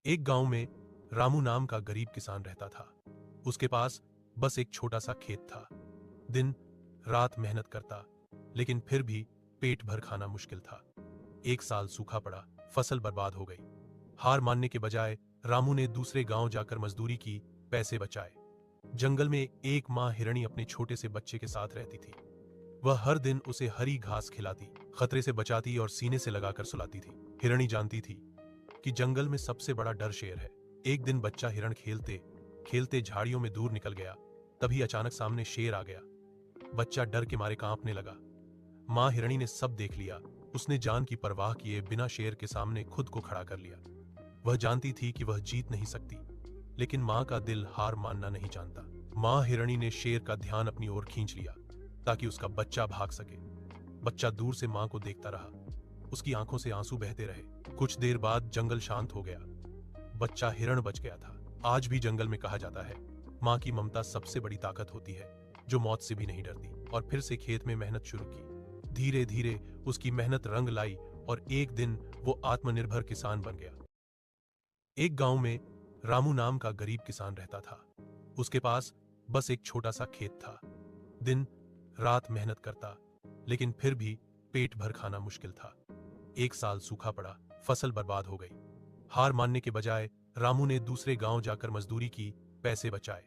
एक गांव में रामू नाम का गरीब किसान रहता था। उसके पास बस एक छोटा सा खेत था। दिन रात मेहनत करता, लेकिन फिर भी पेट भर खाना मुश्किल था। एक साल सूखा पड़ा, फसल बर्बाद हो गई। हार मानने के बजाय रामू ने दूसरे गांव जाकर मजदूरी की, पैसे बचाए। जंगल में एक माँ हिरणी अपने छोटे से बच्चे के साथ रहती थी। वह हर दिन उसे हरी घास खिलाती, खतरे से बचाती और सीने से लगाकर सुलाती थी। हिरणी जानती थी कि जंगल में सबसे बड़ा डर शेर है। एक दिन बच्चा हिरण खेलते खेलते झाड़ियों में दूर निकल गया। तभी अचानक सामने शेर आ गया। बच्चा डर के मारे कांपने लगा। माँ हिरणी ने सब देख लिया। उसने जान की परवाह किए बिना शेर के सामने खुद को खड़ा कर लिया। वह जानती थी कि वह जीत नहीं सकती, लेकिन माँ का दिल हार मानना नहीं जानता। माँ हिरणी ने शेर का ध्यान अपनी ओर खींच लिया ताकि उसका बच्चा भाग सके। बच्चा दूर से माँ को देखता रहा। उसकी आंखों से आंसू बहते रहे। कुछ देर बाद जंगल शांत हो गया। बच्चा हिरण बच गया था। आज भी जंगल में कहा जाता है, माँ की ममता सबसे बड़ी ताकत होती है, जो मौत से भी नहीं डरती। और फिर से खेत में मेहनत शुरू की। धीरे धीरे उसकी मेहनत रंग लाई और एक दिन वो आत्मनिर्भर किसान बन गया। एक गांव में रामू नाम का गरीब किसान रहता था। उसके पास बस एक छोटा सा खेत था। दिन रात मेहनत करता, लेकिन फिर भी पेट भर खाना मुश्किल था। एक साल सूखा पड़ा, फसल बर्बाद हो गई। हार मानने के बजाय रामू ने दूसरे गांव जाकर मजदूरी की, पैसे बचाए।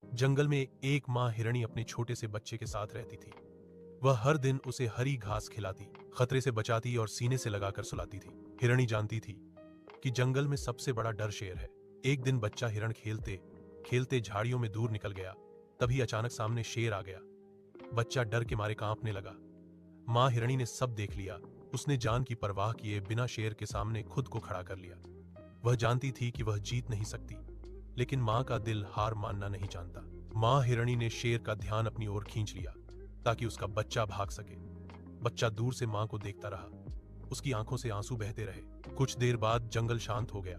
जंगल में एक माँ हिरणी अपने छोटे से बच्चे के साथ रहती थी। वह हर दिन उसे हरी घास खिलाती, खतरे से बचाती और सीने से लगाकर सुलाती थी। हिरणी जानती थी कि जंगल में सबसे बड़ा डर शेर है। एक दिन बच्चा हिरण खेलते खेलते झाड़ियों में दूर निकल गया। तभी अचानक सामने शेर आ गया। बच्चा डर के मारे कांपने लगा। माँ हिरणी ने सब देख लिया। उसने जान की परवाह किए बिना शेर के सामने खुद को खड़ा कर लिया। वह जानती थी कि वह जीत नहीं सकती, लेकिन माँ का दिल हार मानना नहीं जानता। माँ हिरणी ने शेर का ध्यान अपनी ओर खींच लिया ताकि उसका बच्चा भाग सके। बच्चा दूर से माँ को देखता रहा। उसकी आंखों से आंसू बहते रहे। कुछ देर बाद जंगल शांत हो गया।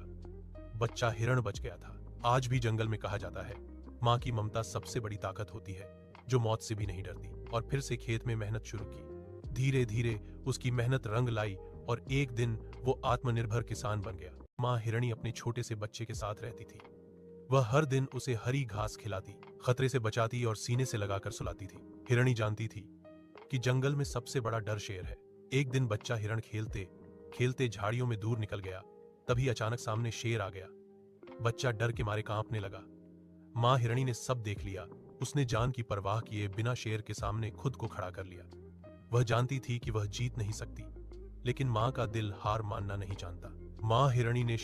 बच्चा हिरण बच गया था। आज भी जंगल में कहा जाता है, माँ की ममता सबसे बड़ी ताकत होती है, जो मौत से भी नहीं डरती। और फिर से खेत में मेहनत शुरू की। धीरे धीरे उसकी मेहनत रंग लाई और एक दिन वो आत्मनिर्भर किसान बन गया। माँ हिरणी अपने छोटे से बच्चे के साथ रहती थी। वह हर दिन उसे हरी घास खिलाती, खतरे से बचाती और सीने से लगाकर सुलाती थी। हिरणी जानती थी कि जंगल में सबसे बड़ा डर शेर है। एक दिन बच्चा हिरण खेलते खेलते झाड़ियों में दूर निकल गया। तभी अचानक सामने शेर आ गया। बच्चा डर के मारे कांपने लगा। माँ हिरणी ने सब देख लिया। उसने जान की परवाह किए बिना शेर के सामने खुद को खड़ा कर लिया। वह जानती थी कि वह जीत नहीं सकती, लेकिन माँ का दिल हार मानना नहीं जानता। माँ हिरणी ने